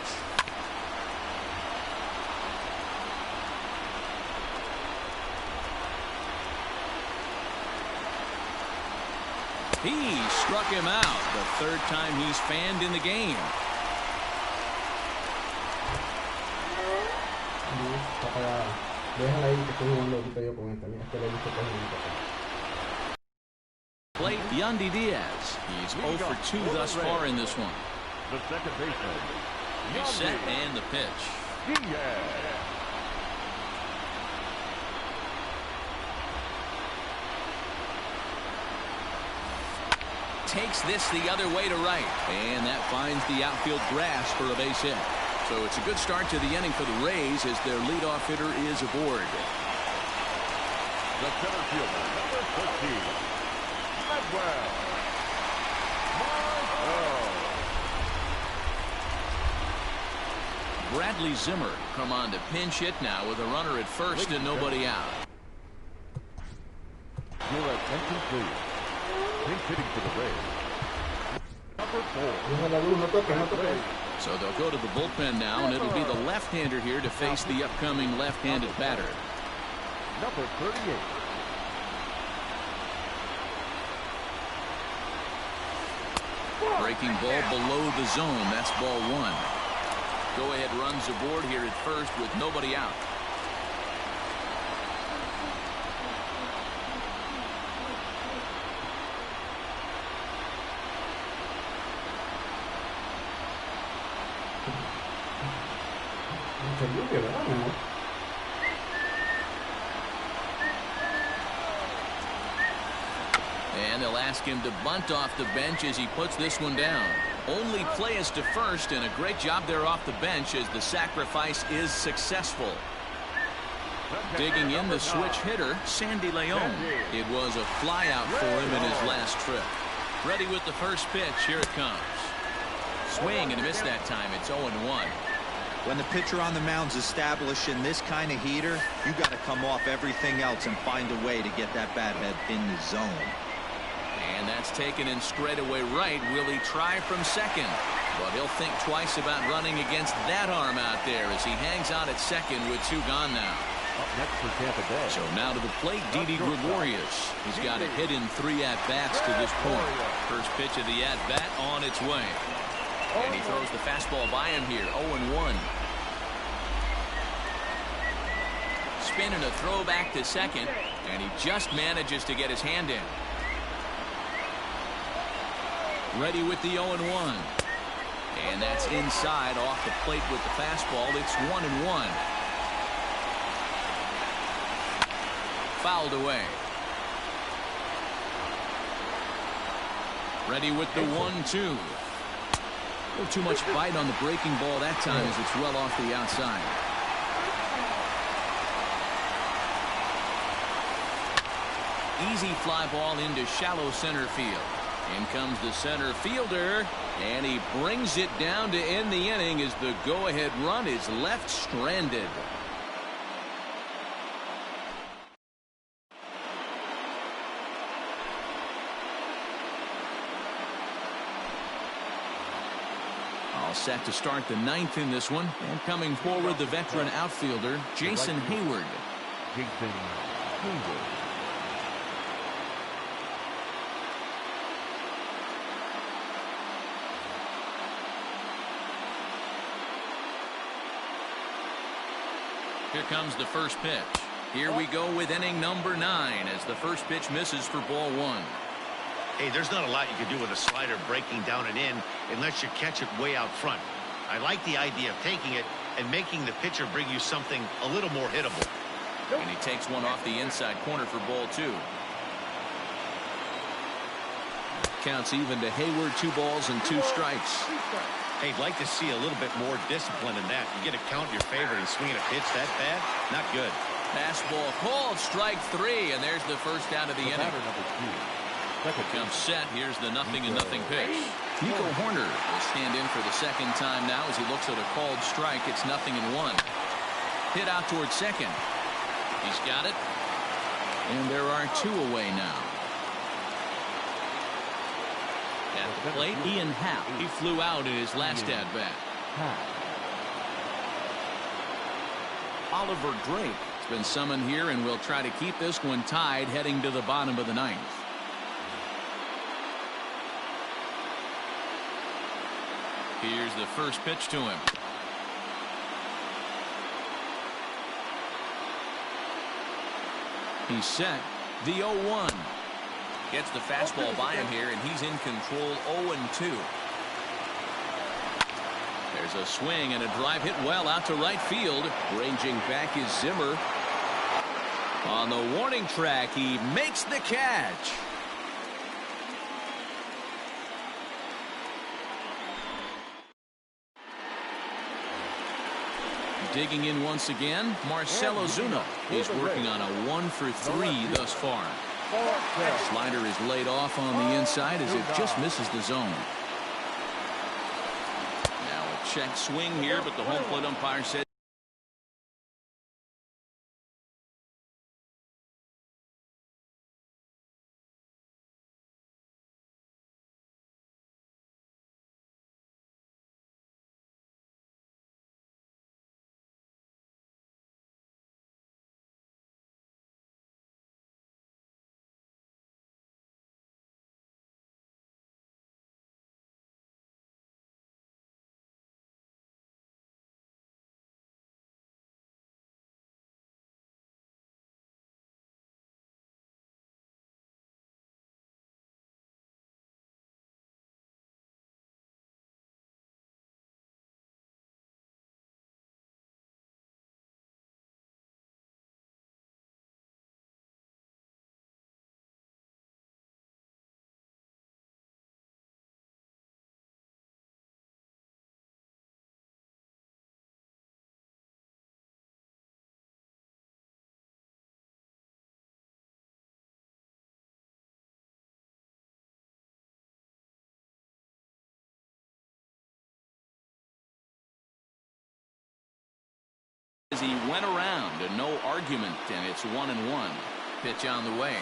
He struck him out. The third time he's fanned in the game. Está apagada. Déjala ahí que estoy jugando ahorita yo con esta. Mira, esta le he visto Plate Yandy Diaz. He's 0 for 2 thus far in this one. The second baseman. He's set and the pitch. Diaz. Takes this the other way to right, and that finds the outfield grass for a base hit. So it's a good start to the inning for the Rays as their leadoff hitter is aboard. The center fielder, number 14, Medwell. Bradley Zimmer come on to pinch hit now with a runner at first and nobody out. Your attention, please. Pinch hitting for the Rays. Number 4. So they'll go to the bullpen now, and it'll be the left-hander here to face the upcoming left-handed batter. Number 38. Breaking ball below the zone. That's ball 1. Go-ahead runs aboard here at first with nobody out. And they'll ask him to bunt off the bench as he puts this one down. Only play is to first, and a great job there off the bench as the sacrifice is successful. Digging in the switch hitter, Sandy Leon. It was a flyout for him in his last trip. Ready with the first pitch. Here it comes. Swing and a miss that time. It's 0-1. When the pitcher on the mound's establishing this kind of heater, you got to come off everything else and find a way to get that bat head in the zone. And that's taken in straightaway right. Will he try from second? But he'll think twice about running against that arm out there as he hangs out at second with 2 gone now. Up next for Tampa Bay. So now to the plate, Didi Gregorius. He's got a hit in 3 at-bats to this point. First pitch of the at-bat on its way. And he throws the fastball by him here, 0-1. Spin and a throw back to second, and he just manages to get his hand in. Ready with the 0-1. And that's inside off the plate with the fastball. It's 1-1. Fouled away. Ready with the 1-2. A little too much bite on the breaking ball that time as it's well off the outside. Easy fly ball into shallow center field. In comes the center fielder, and he brings it down to end the inning as the go-ahead run is left stranded. All set to start the ninth in this one, and coming forward the veteran outfielder Jason Hayward. Jason Hayward. Here comes the first pitch. Here we go with inning number 9 as the first pitch misses for ball 1. Hey, there's not a lot you can do with a slider breaking down and in unless you catch it way out front. I like the idea of taking it and making the pitcher bring you something a little more hittable. And he takes one off the inside corner for ball 2. Counts even to Hayward, 2 balls and 2 strikes. Hey, I'd like to see a little bit more discipline in that. You get a count in your favor and swinging a pitch that bad? Not good. Fastball called, strike 3, and there's the first out of the inning. Comes set. Here's the 0-0 pitch. Nico Horner will stand in for the second time now as he looks at a called strike. It's 0-1. Hit out towards second. He's got it. And there are 2 away now. At the plate, Ian Happ. He flew out in his last at-bat. Oliver Drake has been summoned here and will try to keep this one tied heading to the bottom of the 9th. Here's the first pitch to him. He's set. The 0-1. Gets the fastball by him here, and he's in control. 0-2. There's a swing and a drive hit well out to right field. Ranging back is Zimmer. On the warning track, he makes the catch. Digging in once again, Marcell Ozuna. He's working on a 1 for 3 thus far. Slider is laid off on the inside as it just misses the zone. Now a check swing here, but the home plate umpire said as he went around and no argument, and it's 1-1. Pitch on the way.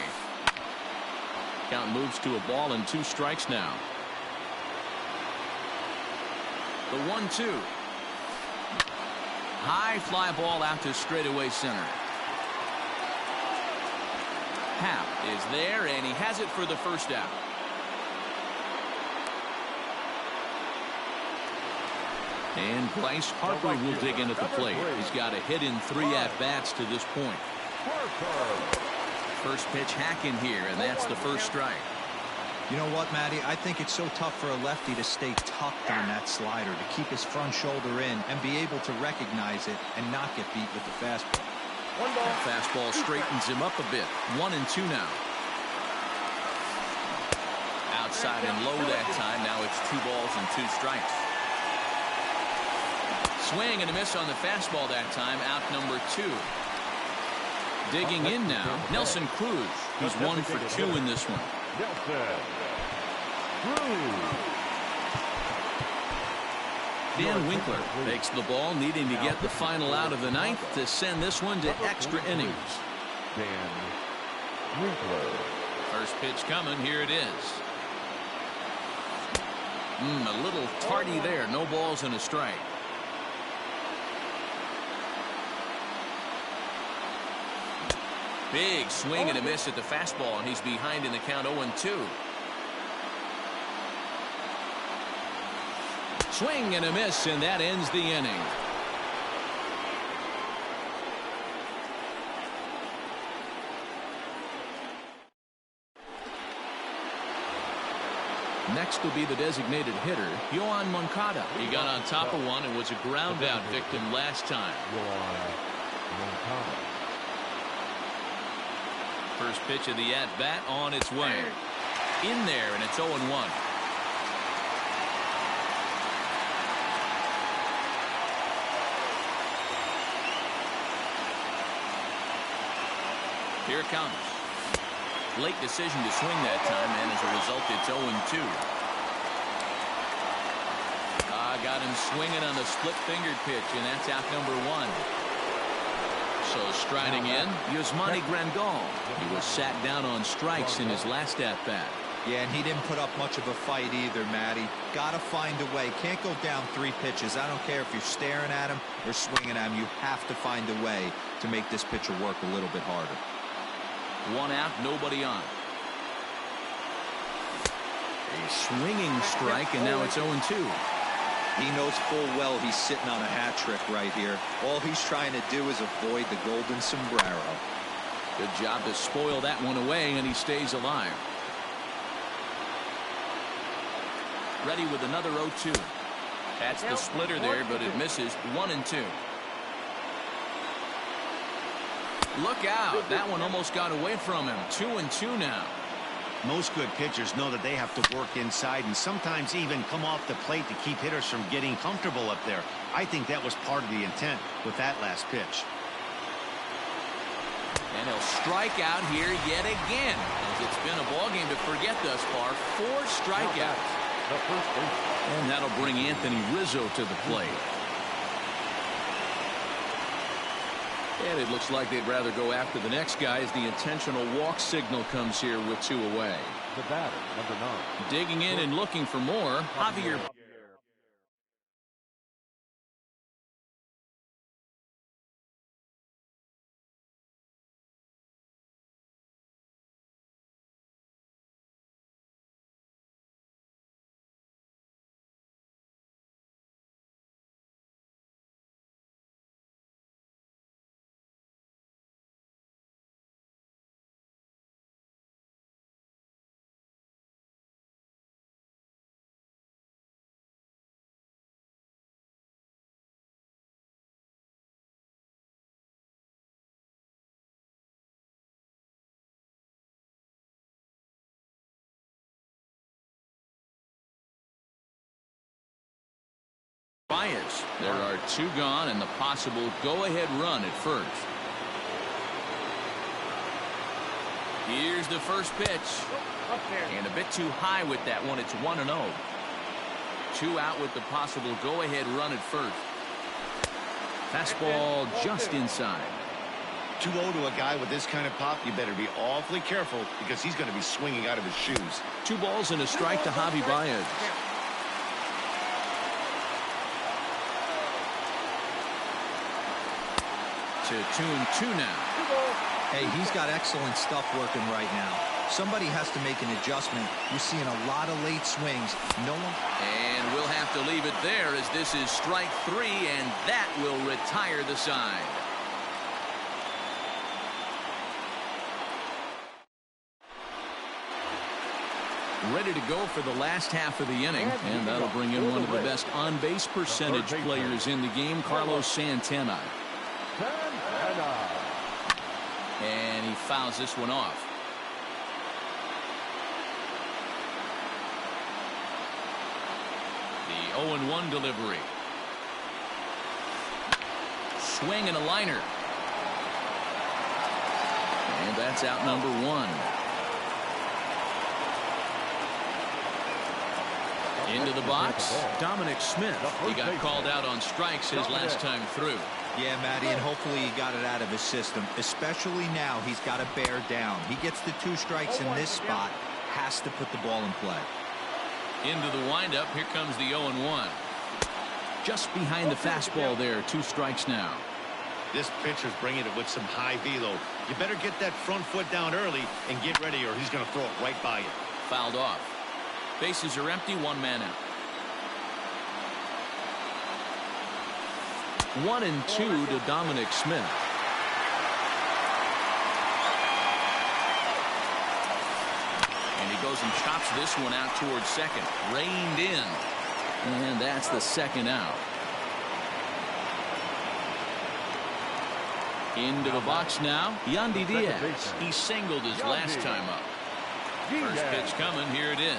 Count moves to a ball and 2 strikes now. The 1-2. High fly ball out to straightaway center. Happ is there, and he has it for the first out. And Bryce Harper will dig in at the plate. He's got a hit in 3 at-bats to this point. First pitch hack in here, and that's the first strike. You know what, Matty? I think it's so tough for a lefty to stay tucked on that slider, to keep his front shoulder in and be able to recognize it and not get beat with the fastball. That fastball straightens him up a bit. 1-2 now. Outside and low that time. Now it's 2 balls and 2 strikes. Swing and a miss on the fastball that time. Out number 2. Digging in now, Nelson Cruz. He's 1 for 2 in this one. Dan Winkler takes the ball, needing to get the final out of the ninth to send this one to extra innings. Dan Winkler. First pitch coming. Here it is. A little tardy there. No balls and a strike. Big swing and a miss at the fastball, and he's behind in the count 0-2. Swing and a miss, and that ends the inning. Next will be the designated hitter, Yoan Moncada. He got on top of one and was a ground out victim last time. First pitch of the at-bat on its way. In there, and it's 0-1. Here it comes. Late decision to swing that time, and as a result, it's 0-2. Got him swinging on the split-fingered pitch, and that's out number 1. So striding in, Yasmani Grandal. He was sat down on strikes in his last at-bat. Yeah, and he didn't put up much of a fight either, Matty. Gotta find a way. Can't go down 3 pitches. I don't care if you're staring at him or swinging at him. You have to find a way to make this pitcher work a little bit harder. 1 out, nobody on. A swinging strike, and now it's 0-2. He knows full well he's sitting on a hat trick right here. All he's trying to do is avoid the golden sombrero. Good job to spoil that one away, and he stays alive. Ready with another 0-2. That's the splitter there, but it misses. 1-2. Look out. That one almost got away from him. 2-2 now. Most good pitchers know that they have to work inside and sometimes even come off the plate to keep hitters from getting comfortable up there. I think that was part of the intent with that last pitch. And he'll strike out here yet again, as it's been a ball game to forget thus far. 4 strikeouts. And that'll bring Anthony Rizzo to the plate. And it looks like they'd rather go after the next guy as the intentional walk signal comes here with 2 away. The batter, number 9. Digging in and looking for more, Javier. Bias. There are 2 gone and the possible go-ahead run at first. Here's the first pitch. And a bit too high with that one. It's 1-0. 2 out with the possible go-ahead run at first. Fastball just inside. 2-0 to a guy with this kind of pop. You better be awfully careful because he's going to be swinging out of his shoes. 2 balls and a strike to Javi Baez. To 2-2 now. Hey, he's got excellent stuff working right now. Somebody has to make an adjustment. You're seeing a lot of late swings. No one. And we'll have to leave it there as this is strike 3, and that will retire the side. Ready to go for the last half of the inning, and that'll bring in one of the best on-base percentage players in the game, Carlos Santana. And he fouls this one off. The 0-1 delivery. Swing and a liner. And that's out number 1. Into the box, Dominic Smith. He got called out on strikes his last time through. Yeah, Matty, and hopefully he got it out of his system. Especially now, he's got to bear down. He gets the 2 strikes in this spot, has to put the ball in play. Into the windup, here comes the 0-1. Just behind the fastball there, 2 strikes now. This pitcher's bringing it with some high velo. You better get that front foot down early and get ready, or he's going to throw it right by you. Fouled off. Bases are empty, 1 man out. 1-2 to Dominic Smith. And he goes and chops this one out towards second. Reined in. And that's the 2nd out. Into the box now, Yandy Diaz. He singled his last time up. First pitch coming, here it is.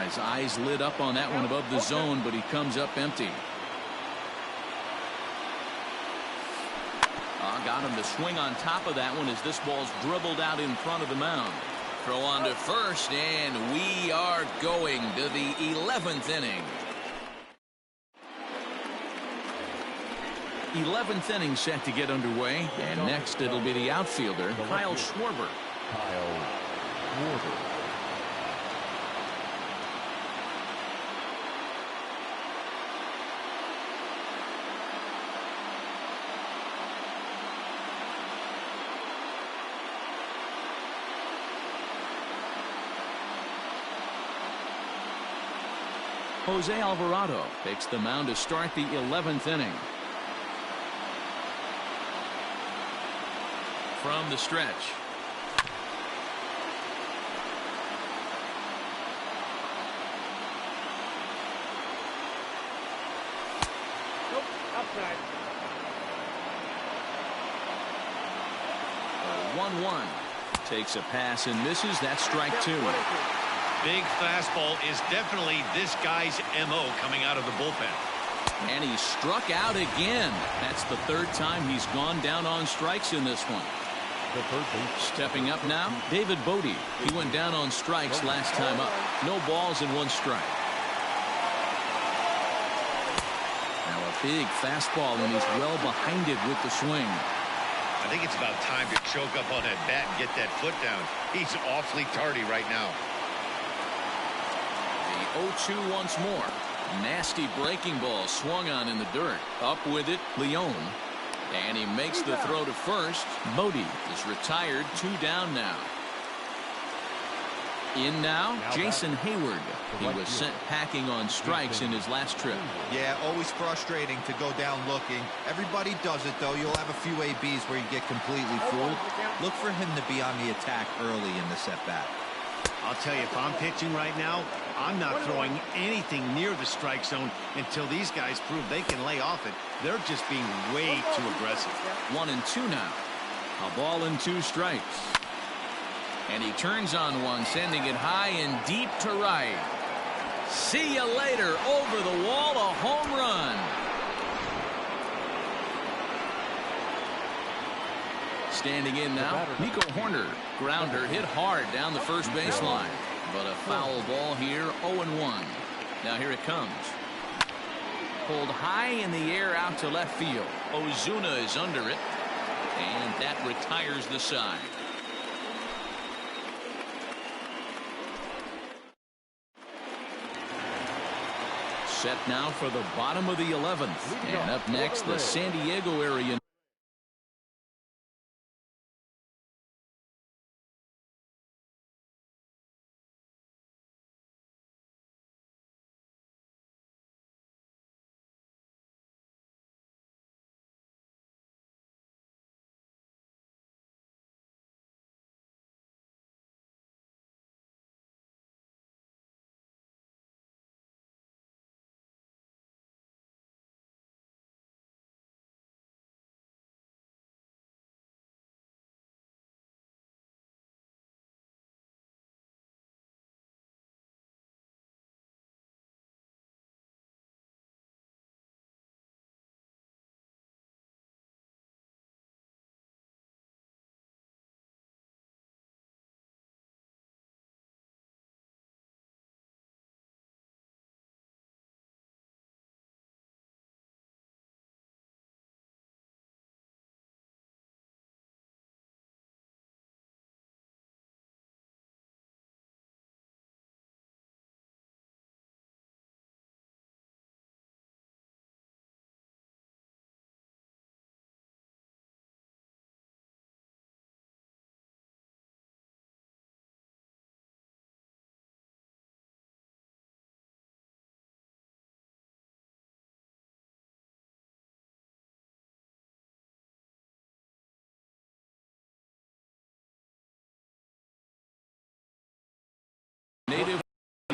His eyes lit up on that one above the zone, but he comes up empty. Got him to swing on top of that one as this ball's dribbled out in front of the mound. Throw on to first, and we are going to the 11th inning. 11th inning set to get underway, and next it'll be the outfielder, Kyle Schwarber. Jose Alvarado takes the mound to start the 11th inning. From the stretch. Nope, outside. 1-1. Takes a pass and misses. That's strike 2. Big fastball is definitely this guy's MO coming out of the bullpen. And he struck out again. That's the 3rd time he's gone down on strikes in this one. Stepping up now, David Bodie. He went down on strikes last time up. No balls and 1 strike. Now a big fastball, and he's well behind it with the swing. I think it's about time to choke up on that bat and get that foot down. He's awfully tardy right now. 0-2 once more. Nasty breaking ball swung on in the dirt. Up with it, Leon. And he makes the throw to first. Bodie is retired. 2 down now. In now, Jason Hayward. He was sent packing on strikes in his last trip. Yeah, always frustrating to go down looking. Everybody does it, though. You'll have a few ABs where you get completely fooled. Look for him to be on the attack early in the set-back. I'll tell you, if I'm pitching right now, I'm not throwing anything near the strike zone until these guys prove they can lay off it. They're just being way too aggressive. 1-2 now. A ball and 2 strikes. And he turns on one, sending it high and deep to right. See you later. Over the wall, a home run. Standing in now, Nico Horner. Grounder hit hard down the first baseline. But a foul ball here, 0-1. Now here it comes. Pulled high in the air out to left field. Ozuna is under it. And that retires the side. Set now for the bottom of the 11th. And up next, the San Diego area.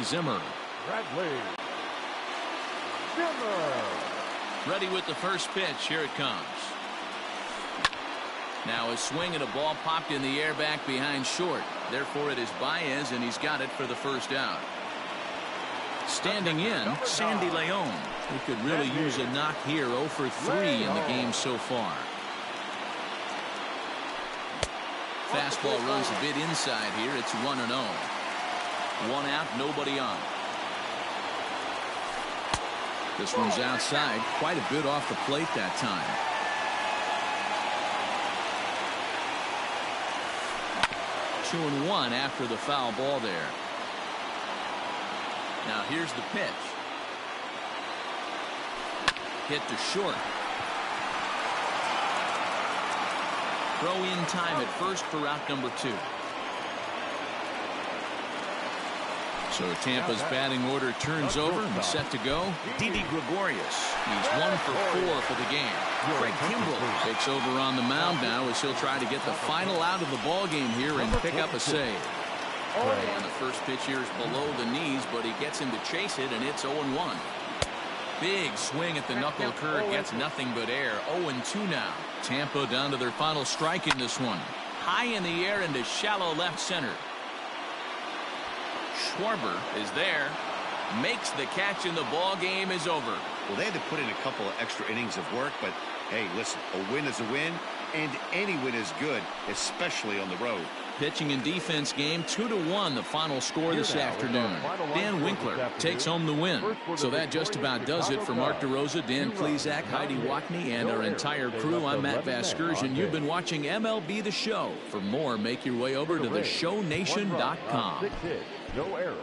Zimmer. Bradley Zimmer. Ready with the first pitch. Here it comes. Now a swing and a ball popped in the air back behind short. Therefore it is Baez, and he's got it for the first out. Standing in, Sandy Leon. He could really use a knock here. 0 for 3 in the game so far. Fastball runs a bit inside here. It's 1-0. 1 out, nobody on. This one's outside, quite a bit off the plate that time. Two and 1 after the foul ball there. Now here's the pitch. Hit to short. Throw in time at first for out number 2. So Tampa's batting order turns over and set to go. Didi Gregorius. He's 1 for 4 for the game. Craig Kimbrell takes over on the mound now as he'll try to get the final out of the ball game here and pick up a save. And the first pitch here is below the knees, but he gets him to chase it, and it's 0-1. Big swing at the knuckle curve, gets nothing but air. 0-2 now. Tampa down to their final strike in this one. High in the air into shallow left center. Schwarber is there, makes the catch, and the ball game is over. Well, they had to put in a couple of extra innings of work, but hey, listen, a win is a win, and any win is good, especially on the road. Pitching and defense game 2-1 the final score this afternoon. Dan Winkler takes home the win. So that just about does it for Mark DeRosa, Dan Plesac, Heidi Watney, and our entire crew. I'm Matt Vasgersian. You've been watching MLB The Show. For more, make your way over to theshownation.com. No error.